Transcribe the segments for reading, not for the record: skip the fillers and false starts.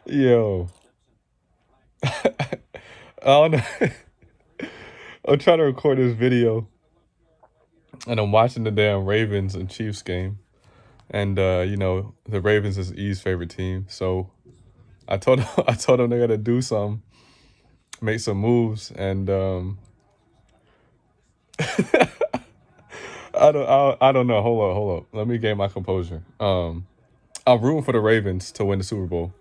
Yo, I don't know. I'm trying to record this video, and I'm watching the damn Ravens and Chiefs game. And the Ravens is E's favorite team. So I told him, I told him they gotta do something, make some moves, and I don't know. Hold up. Let me gain my composure. I'm rooting for the Ravens to win the Super Bowl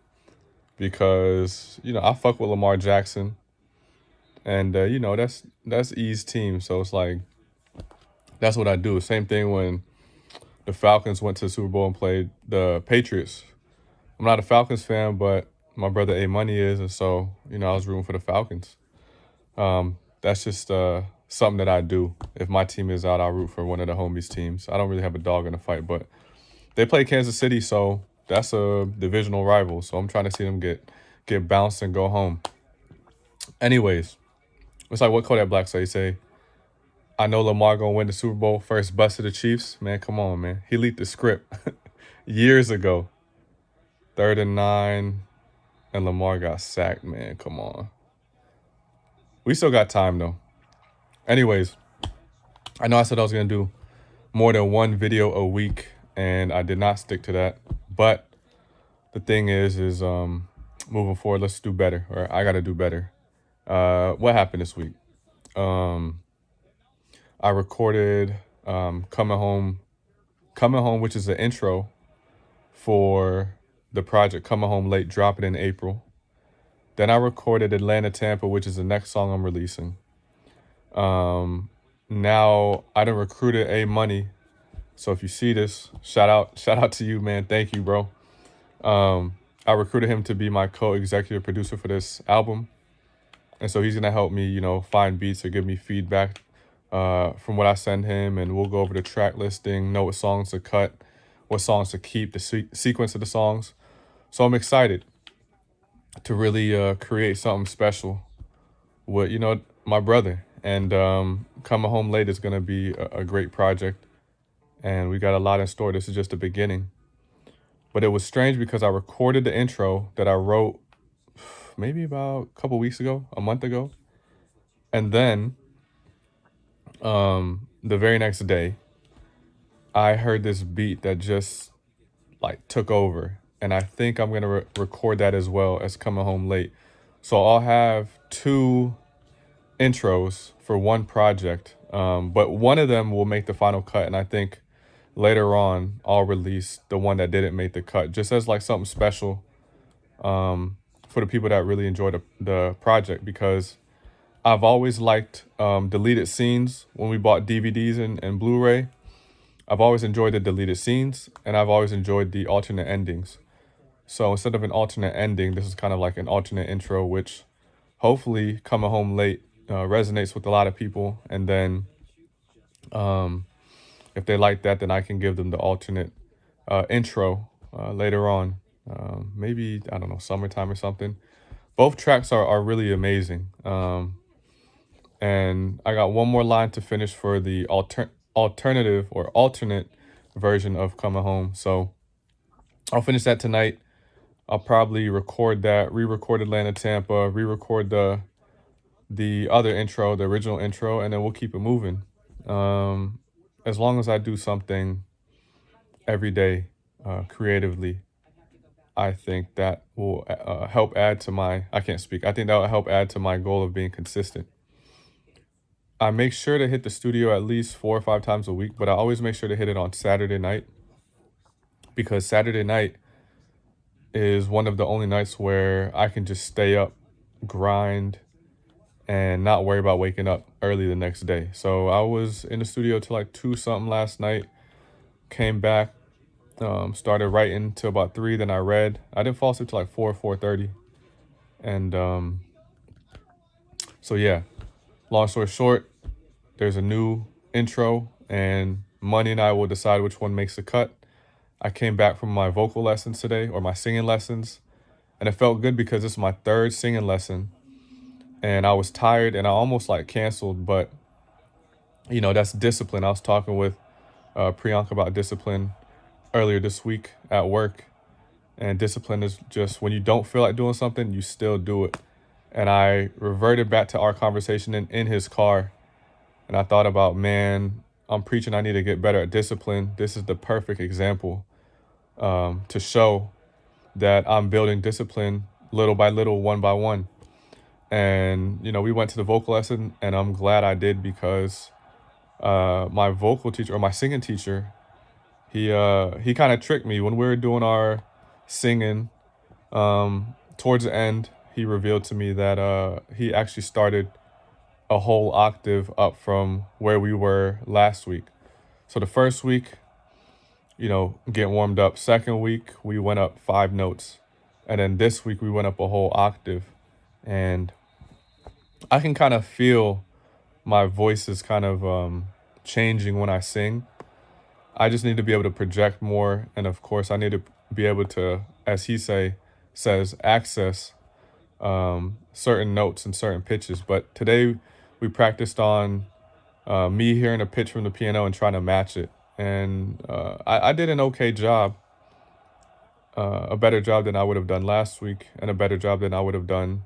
because I fuck with Lamar Jackson, and that's E's team. So it's like that's what I do. Same thing when the Falcons went to the Super Bowl and played the Patriots. I'm not a Falcons fan, but my brother A Money is, and so I was rooting for the Falcons. That's just something that I do. If my team is out, I'll root for one of the homies' teams. I don't really have a dog in the fight, but they play Kansas City, so that's a divisional rival. So I'm trying to see them get bounced and go home. Anyways, it's like what Kodak Black say. I know Lamar gonna win the Super Bowl first bust of the Chiefs. Man, come on, man. He leaked the script years ago. 3rd and 9, and Lamar got sacked. Man, come on. We still got time though. Anyways, I know I said I was gonna do more than one video a week, and I did not stick to that. But the thing is moving forward, let's do better, or I gotta do better. What happened this week? Um, I recorded Coming Home, which is the intro for the project Coming Home Late, dropping in April. Then I recorded Atlanta Tampa, which is the next song I'm releasing. Now I done recruited A Money. So if you see this, shout out to you, man. Thank you, bro. I recruited him to be my co-executive producer for this album. And so he's gonna help me, find beats or give me feedback from what I send him, and we'll go over the track listing, know what songs to cut, what songs to keep, the sequence of the songs. So I'm excited to really create something special with my brother. And Coming Home Late is gonna be a great project, and we got a lot in store. This is just the beginning. But it was strange because I recorded the intro that I wrote maybe about a couple weeks ago, a month ago, and then the very next day, I heard this beat that just like took over, and I think I'm gonna record that as well as Coming Home Late. So I'll have two intros for one project, but one of them will make the final cut, and I think later on I'll release the one that didn't make the cut, just as like something special for the people that really enjoy the project, because I've always liked deleted scenes when we bought DVDs and Blu-ray. I've always enjoyed the deleted scenes, and I've always enjoyed the alternate endings. So instead of an alternate ending, this is kind of like an alternate intro, which hopefully Coming Home Late resonates with a lot of people. And then if they like that, then I can give them the alternate intro later on. Maybe, I don't know, summertime or something. Both tracks are really amazing. And I got one more line to finish for the alternative or alternate version of Coming Home. So I'll finish that tonight. I'll probably record that, re-record Atlanta Tampa, re-record the other intro, the original intro, and then we'll keep it moving. As long as I do something every day creatively, I think that will help add to my, I can't speak. I think that will help add to my goal of being consistent. I make sure to hit the studio at least 4 or 5 times a week, but I always make sure to hit it on Saturday night, because Saturday night is one of the only nights where I can just stay up, grind, and not worry about waking up early the next day. So I was in the studio till like 2 something last night, came back, started writing till about 3, then I read. I didn't fall asleep till like 4:30. And so yeah, long story short, there's a new intro, and Money and I will decide which one makes the cut. I came back from my vocal lessons today, or my singing lessons, and it felt good because this is my third singing lesson, and I was tired and I almost like canceled, but that's discipline. I was talking with Priyanka about discipline earlier this week at work, And discipline is just when you don't feel like doing something, you still do it. And I reverted back to our conversation in his car. And I thought about, man, I'm preaching I need to get better at discipline. This is the perfect example to show that I'm building discipline little by little, one by one. And, we went to the vocal lesson, and I'm glad I did because my vocal teacher or my singing teacher, he kind of tricked me when we were doing our singing. Towards the end, he revealed to me that he actually started a whole octave up from where we were last week. So the first week, getting warmed up. Second week, we went up 5 notes. And then this week, we went up a whole octave. And I can kind of feel my voice is kind of changing when I sing. I just need to be able to project more. And of course, I need to be able to, as he says, access certain notes and certain pitches. But today we practiced on me hearing a pitch from the piano and trying to match it. And I did an okay job, a better job than I would have done last week, and a better job than I would have done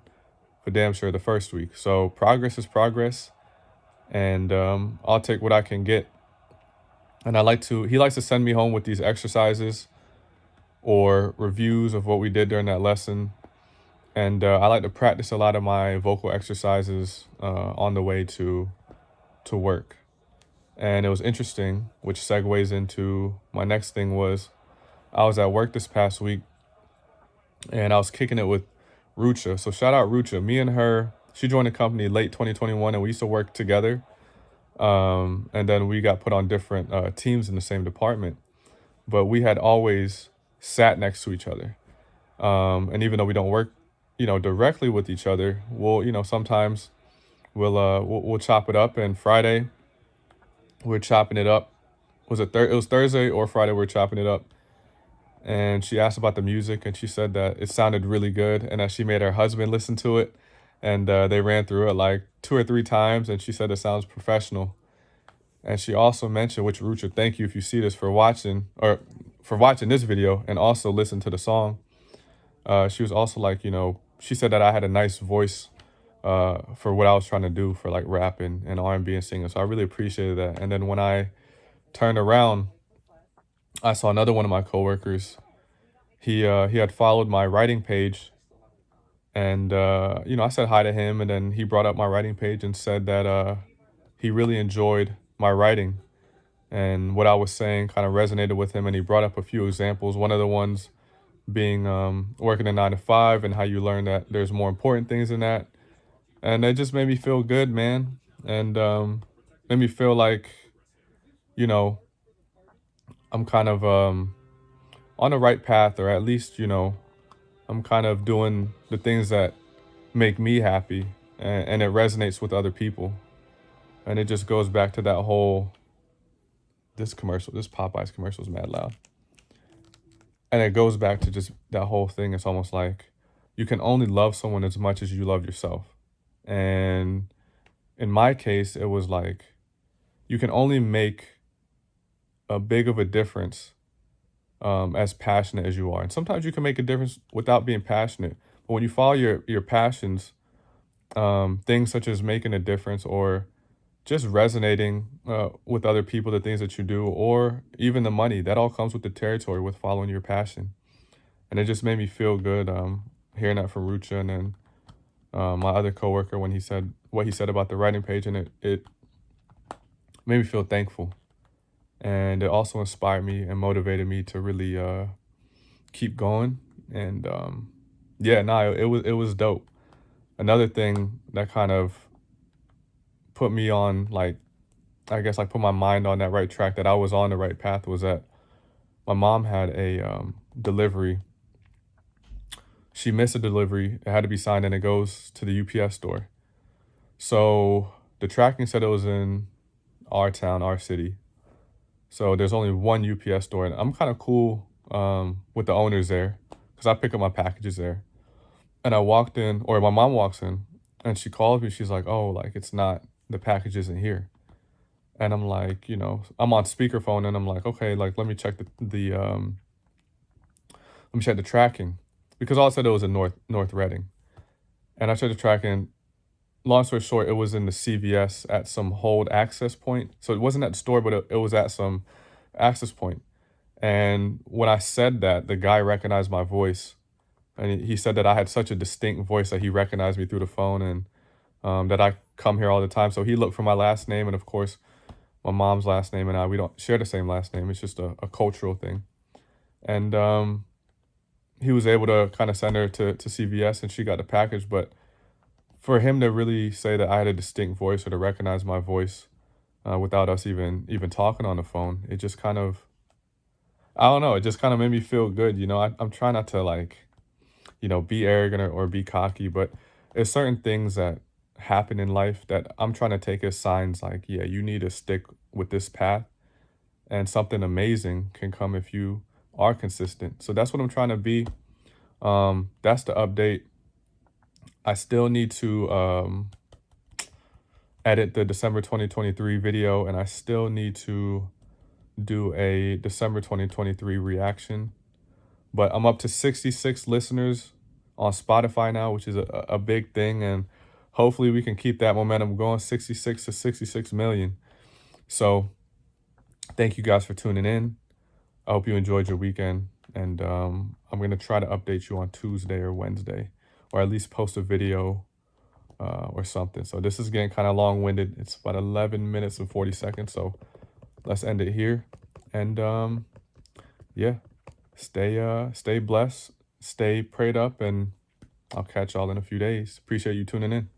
for damn sure the first week. So progress is progress, and I'll take what I can get. And he likes to send me home with these exercises or reviews of what we did during that lesson. And I like to practice a lot of my vocal exercises on the way to work. And it was interesting, which segues into my next thing was I was at work this past week and I was kicking it with Rucha. So shout out Rucha. Me and her, she joined the company late 2021 and we used to work together. And then we got put on different teams in the same department. But we had always sat next to each other. And even though we don't work, directly with each other, we'll, sometimes we'll chop it up. And Friday, we're chopping it up. It was Thursday or Friday we're chopping it up. And she asked about the music, and she said that it sounded really good, and that she made her husband listen to it, and they ran through it like 2 or 3 times, and she said it sounds professional. And she also mentioned, which Rucha, thank you if you see this for watching this video, and also listen to the song. She was also like, she said that I had a nice voice for what I was trying to do for like rap and R&B and singing. So I really appreciated that. And then when I turned around, I saw another one of my coworkers. He had followed my writing page, and I said hi to him, and then he brought up my writing page and said that he really enjoyed my writing and what I was saying kind of resonated with him, and he brought up a few examples. One of the ones being working a 9 to 5 and how you learn that there's more important things than that, and it just made me feel good, man, and made me feel like you know I'm kind of on the right path, or at least I'm kind of doing the things that make me happy, and it resonates with other people. And it just goes back to that whole this Popeyes commercial is mad loud. And it goes back to just that whole thing. It's almost like you can only love someone as much as you love yourself. And in my case, it was like you can only make a big of a difference as passionate as you are. And sometimes you can make a difference without being passionate. But when you follow your passions, things such as making a difference or just resonating with other people, the things that you do, or even the money, that all comes with the territory with following your passion. And it just made me feel good hearing that from Rucha, and then my other coworker when he said what he said about the writing page, and it made me feel thankful. And it also inspired me and motivated me to really keep going. And yeah, no, it was dope. Another thing that kind of put me on, like, I guess like put my mind on that right track, that I was on the right path, was that my mom had a delivery. She missed a delivery. It had to be signed, and it goes to the UPS store. So the tracking said it was in our town, our city. So there's only one UPS store, and I'm kind of cool with the owners there because I pick up my packages there. And I walked in, or my mom walks in, and she calls me. She's like, "Oh, like it's not, the package isn't here." And I'm like, I'm on speakerphone, and I'm like, okay, like let me check let me check the tracking, because all it said it was in North Reading. And I checked the tracking. Long story short, it was in the CVS at some hold access point. So it wasn't at the store, but it was at some access point. And when I said that, the guy recognized my voice. And he said that I had such a distinct voice that he recognized me through the phone, and that I come here all the time. So he looked for my last name, and of course, my mom's last name and we don't share the same last name. It's just a cultural thing. And he was able to kind of send her to CVS, and she got the package. But for him to really say that I had a distinct voice, or to recognize my voice without us even talking on the phone, it just kind of, I don't know, it just kind of made me feel good. I'm trying not to, like, be arrogant, or be cocky, but there's certain things that happen in life that I'm trying to take as signs, like, yeah, you need to stick with this path, and something amazing can come if you are consistent. So that's what I'm trying to be. That's the update. I still need to edit the December 2023 video, and I still need to do a December 2023 reaction. But I'm up to 66 listeners on Spotify now, which is a big thing, and hopefully we can keep that momentum going, 66 to 66 million. So thank you guys for tuning in. I hope you enjoyed your weekend, and I'm going to try to update you on Tuesday or Wednesday, or at least post a video or something. So this is getting kind of long-winded. It's about 11 minutes and 40 seconds, so let's end it here. And yeah, stay blessed, stay prayed up, and I'll catch y'all in a few days. Appreciate you tuning in.